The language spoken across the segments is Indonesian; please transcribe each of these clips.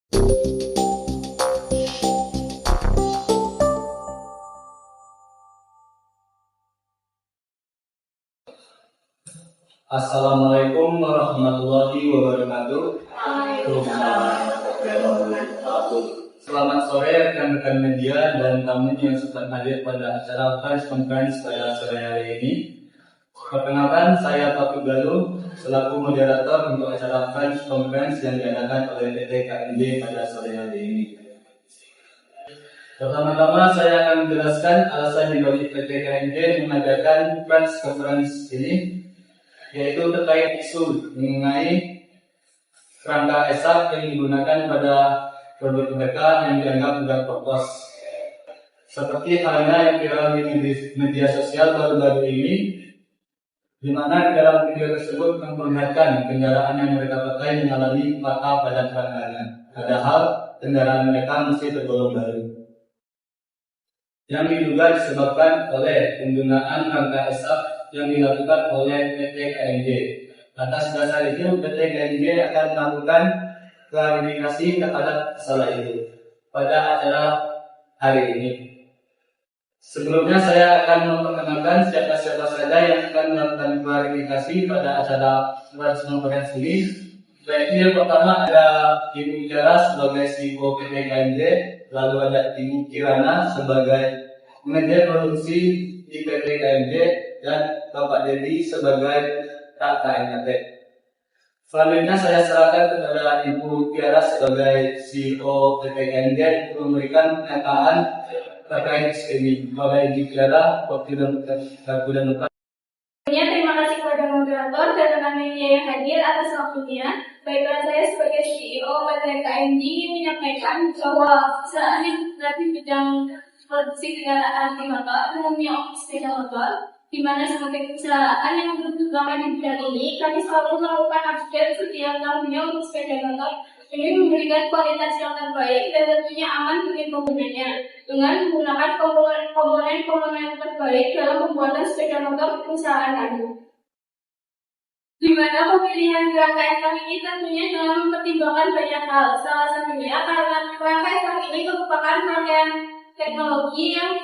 Assalamualaikum warahmatullahi wabarakatuh. Selamat sore rekan-rekan media dan tamu yang sempat hadir pada acara press conference pada sore hari ini. Perkenalkan, saya Taufik Galuh selaku moderator untuk acara press conference yang diadakan oleh PT KNJ pada sore hari ini. Pertama-tama saya akan menjelaskan alasan dibalik PT KNJ mengadakan press conference ini, yaitu terkait isu mengenai kerangka ESAP yang digunakan pada produk mereka yang dianggap tidak polos. Seperti halnya yang viral di media sosial baru-baru ini, di mana dalam video tersebut memperlihatkan kendaraan yang mereka pakai mengalami patah pada kerangkanya, padahal kendaraan mereka masih tergolong baru. Yang diduga disebabkan oleh penggunaan rangka ESAP yang dilakukan oleh PT KNJ. Atas dasar itu, PT KNJ akan melakukan klarifikasi terhadap masalah itu pada acara hari ini. Sebelumnya saya akan memperkenalkan siapa-siapa saja yang akan melakukan klarifikasi pada acara press conference ini. Yang pertama ada Ibu Ijara sebagai CEO PT KNJ, lalu ada Ibu Kirana sebagai manajer produksi di PT KNJ, dan Bapak Dedi sebagai KNT. Selanjutnya saya serahkan kepada Ibu Tiara sebagai CEO PT KNJ untuk memberikan pernyataan terkait ini. Kepada Ibu Tiara, waktu dan tempat. Terima kasih kepada moderator dan rekan media yang hadir atas waktunya. Baiklah, saya sebagai CEO PT KNJ menyampaikan bahwa saat ini berarti bidang produksi kendaraan motor, umumnya sepeda motor, di mana sebagai perusahaan yang berkembang di bidang ini, kami selalu melakukan update setiap tahunnya untuk sepeda motor ini memberikan kualitas yang terbaik dan tentunya aman bagi penggunanya dengan menggunakan komponen terbaik dalam pembuatan sepeda motor perusahaan kami. Di mana pemilihan kerangka ESAP ini tentunya dengan mempertimbangkan banyak hal. Salah satunya karena kerangka ESAP ini merupakan rangkaian teknologi yang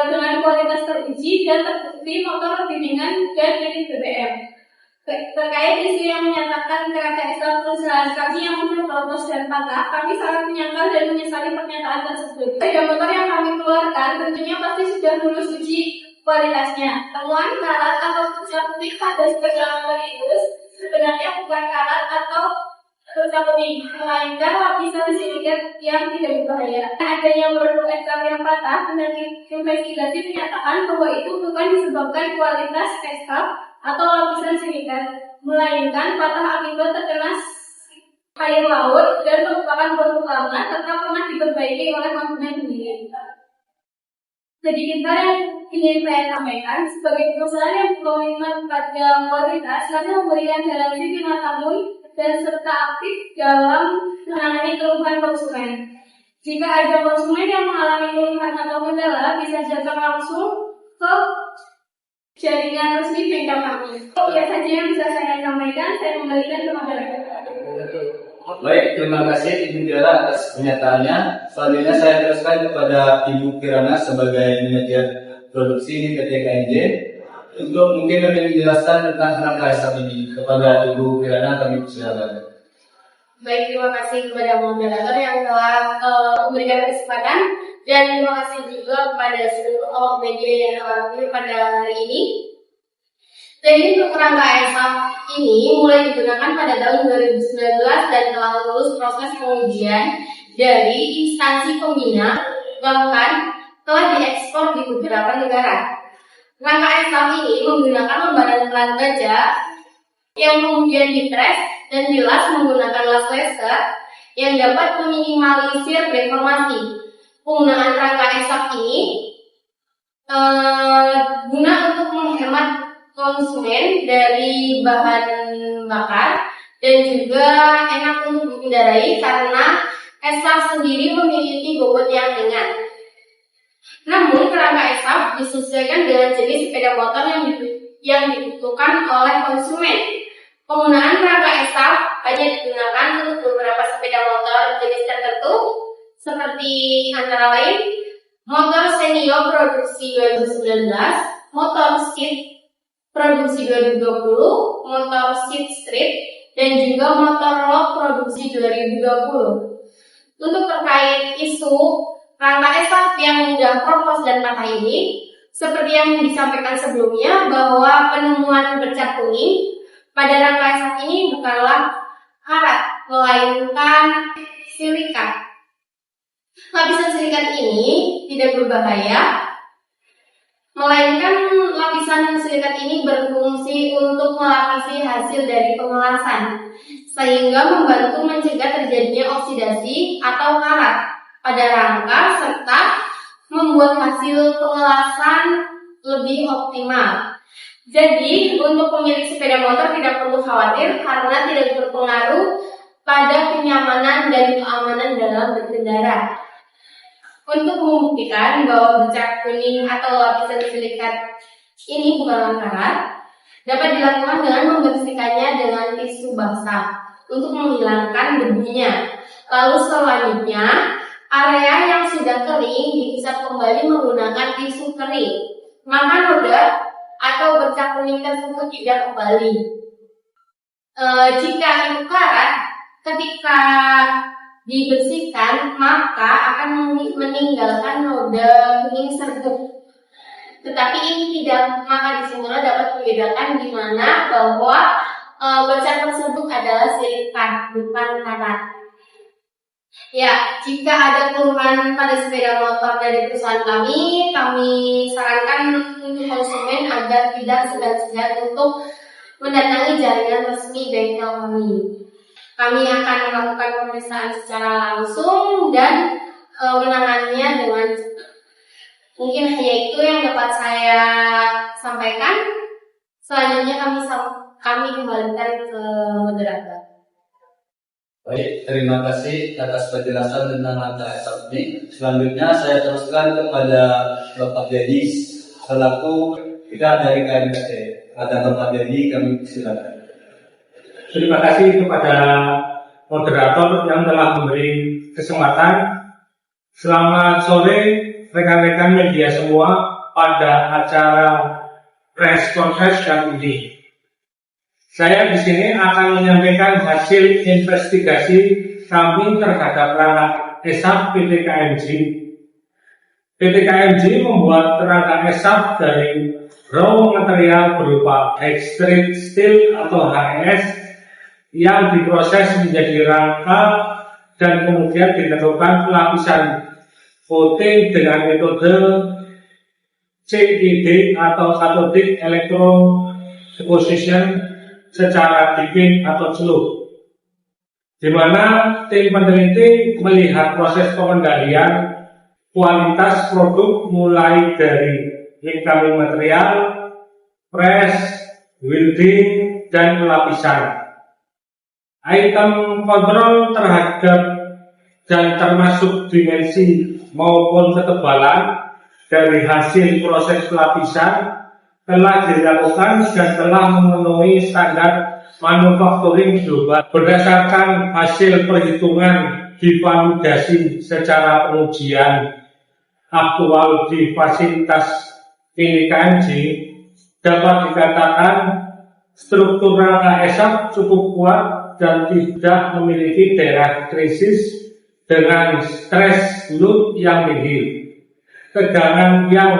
dengan kualitas teruji dan terbukti motor lebih ringan dan minim BBM. Terkait isu yang menyatakan kerangka ESAP perusahaan kami yang menerobos dan patah, kami sangat menyangkal dan menyesali pernyataan tersebut. Sepeda motor yang kami keluarkan tentunya pasti sudah lulus uji kualitasnya. Temuan karat atau sertifikat pada sepeda motor itu sebenarnya bukan karat atau tercapai, melainkan lapisan silikat yang tidak berbahaya. Adanya produk ESAP yang patah, peneliti investigasi menyatakan bahwa itu bukan disebabkan kualitas ESAP atau lapisan silikat, melainkan patah akibat terkena air laut dan merupakan produk lama serta pernah diperbaiki oleh konsumen sendiri. Sedikit hal yang ingin saya sampaikan, sebagai perusahaan yang berkomitmen pada kualitas, kami memberikan garansi 5 tahun dan serta aktif dalam menangani keluhan konsumen. Jika ada konsumen yang mengalami keluhan atau kendala, bisa datang langsung ke jaringan resmi bengkel kami. Ya saja yang bisa saya sampaikan, saya kembalikan ke masyarakat. Baik, terima kasih Ibu Tiara atas pernyataannya. Selanjutnya saya teruskan kepada Ibu Kirana sebagai manajer produksi di PT KNJ untuk mungkin lebih menjelaskan tentang kerangka ESAP ini. Kepada Ibu Kirana kami persilakan. Baik, terima kasih kepada moderator yang telah memberikan kesempatan, dan terima kasih juga kepada seluruh awak media yang telah hadir pada hari ini. Jadi untuk kerangka ESAP ini mulai digunakan pada tahun 2019 dan telah lulus proses pengujian dari instansi pembina, bahkan telah diekspor di beberapa negara. Kerangka ESAP ini menggunakan lembaran pelan baja yang kemudian ditres dan dilas menggunakan las laser yang dapat meminimalisir deformasi. Penggunaan kerangka ESAP ini guna untuk menghemat konsumen dari bahan bakar dan juga enak untuk dikendarai karena ESAP sendiri memiliki bobot yang ringan. Namun kerangka ESAP disesuaikan dengan jenis sepeda motor yang dibutuhkan oleh konsumen. Penggunaan kerangka ESAP hanya digunakan untuk beberapa sepeda motor jenis tertentu seperti antara lain motor Senior produksi 2019, motor Seat produksi 2020, motor Seat Street, dan juga motor Log produksi 2020. Untuk terkait isu rangka ESAF yang mudah propos dan patah ini, seperti yang disampaikan sebelumnya bahwa penemuan bercak kuning pada rangka ESAF ini bukanlah karat, melainkan silikat. Lapisan silikat ini tidak berbahaya, melainkan lapisan silikat ini berfungsi untuk melapisi hasil dari pengelasan, sehingga membantu mencegah terjadinya oksidasi atau karat pada rangka serta membuat hasil pengelasan lebih optimal. Jadi, untuk pemilik sepeda motor tidak perlu khawatir karena tidak berpengaruh pada kenyamanan dan keamanan dalam berkendara. Untuk membuktikan bahwa bercak kuning atau lapisan silikat ini bukanlah karat, dapat dilakukan dengan membersihkannya dengan tisu basah untuk menghilangkan debunya. Lalu selanjutnya, area yang sudah kering dihisap kembali menggunakan tisu kering. Maka noda atau bercak kuning tersebut juga kembali. Jika itu karat, ketika dibersihkan maka akan meninggalkan noda kuning serbuk. Tetapi ini tidak, maka disimulasi dapat membedakan di mana bahwa bercak tersebut adalah silikat bukan karat. Ya, jika ada keluhan pada sepeda motor dari perusahaan kami sarankan untuk konsumen agar tidak segan-segan untuk mendatangi jaringan resmi bengkel kami. Kami akan melakukan pemeriksaan secara langsung dan menanganinya dengan cepat. Mungkin hanya itu yang dapat saya sampaikan. Selanjutnya kami kembalikan ke moderator. Baik, terima kasih atas penjelasan tentang rangka ESAF ini. Selanjutnya saya teruskan kepada Bapak Dedi selaku kita dari KMKD. Ada Bapak Dedi, kami silakan. Terima kasih kepada moderator yang telah memberi kesempatan. Selamat sore rekan-rekan media semua pada acara press conference kali ini. Saya di sini akan menyampaikan hasil investigasi kami terhadap rangka ESAF PT KMG. PT KMG membuat rangka ESAF dari raw material berupa extruded steel atau HES yang diproses menjadi rangka dan kemudian ditentukan lapisan coating dengan metode CED atau cathodic electrodeposition secara dipping atau celup, di mana tim peneliti melihat proses pengendalian kualitas produk mulai dari incoming material, press, welding, dan pelapisan. Item kontrol terhadap dan termasuk dimensi maupun ketebalan dari hasil proses pelapisan telah dilakukan dan telah memenuhi standar manufacturing global berdasarkan hasil perhitungan divalidasi secara pengujian aktual di fasilitas ini KMG. Dapat dikatakan struktur rangka ESAF cukup kuat dan tidak memiliki daerah krisis dengan stres load yang tinggi. Tegangan yang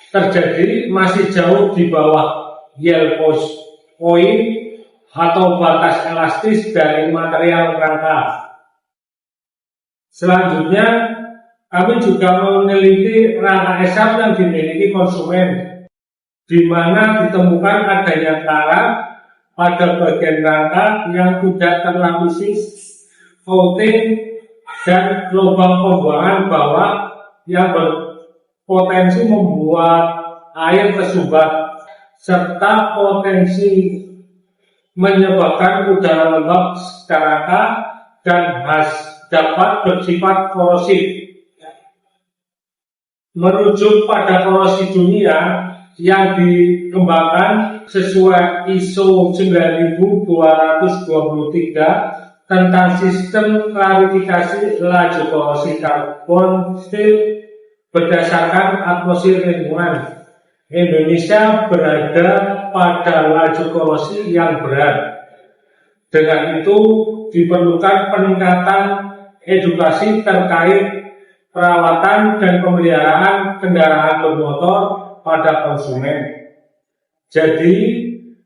terjadi masih jauh di bawah yield point atau batas elastis dari material rangka. Selanjutnya, kami juga meneliti rangka ESAF yang dimiliki konsumen, di mana ditemukan adanya karat pada bagian rangka yang tidak terlapisi coating dan lubang pembuangan bawah yang berpotensi membuat air tersumbat serta potensi menyebabkan udara lembab rangka dan dapat bersifat korosif. Merujuk pada korosi dunia yang dikembangkan sesuai ISO 9223 tentang sistem klarifikasi laju korosif karbon steel berdasarkan atmosfer lingkungan. Indonesia berada pada laju korosi yang berat. Dengan itu diperlukan peningkatan edukasi terkait perawatan dan pemeliharaan kendaraan bermotor pada konsumen. Jadi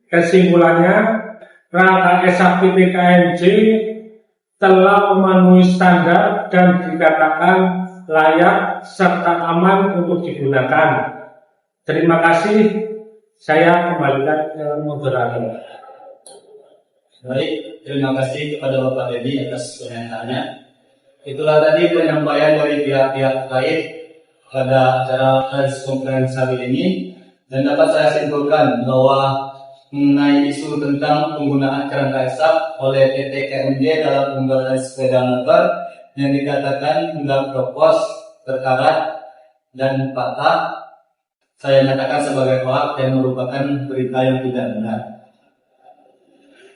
kesimpulannya, rangka SAP PKMJ telah memenuhi standar dan dikatakan layak serta aman untuk digunakan. Terima kasih. Saya kembalikan ke moderator. Baik, terima kasih kepada Bapak Dedi atas pernyataannya. Itulah tadi penyampaian dari pihak-pihak terkait pada acara press conference hari ini, dan dapat saya simpulkan bahwa mengenai isu tentang penggunaan kerangka asap oleh PT KMJ dalam penggunaan sepeda motor yang dikatakan tidak propos, terkarat, dan patah, saya nyatakan sebagai hoax dan merupakan berita yang tidak benar.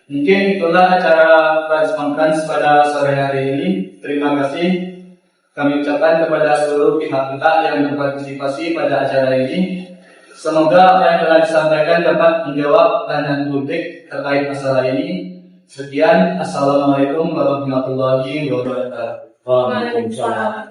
Mungkin itulah acara press conference pada sore hari ini. Terima kasih kami ucapkan kepada seluruh pihak-pihak yang berpartisipasi pada acara ini. Semoga apa yang telah disampaikan dapat menjawab pertanyaan publik terkait masalah ini. Sekian, Assalamualaikum warahmatullahi wabarakatuh. Waalaikumsalam.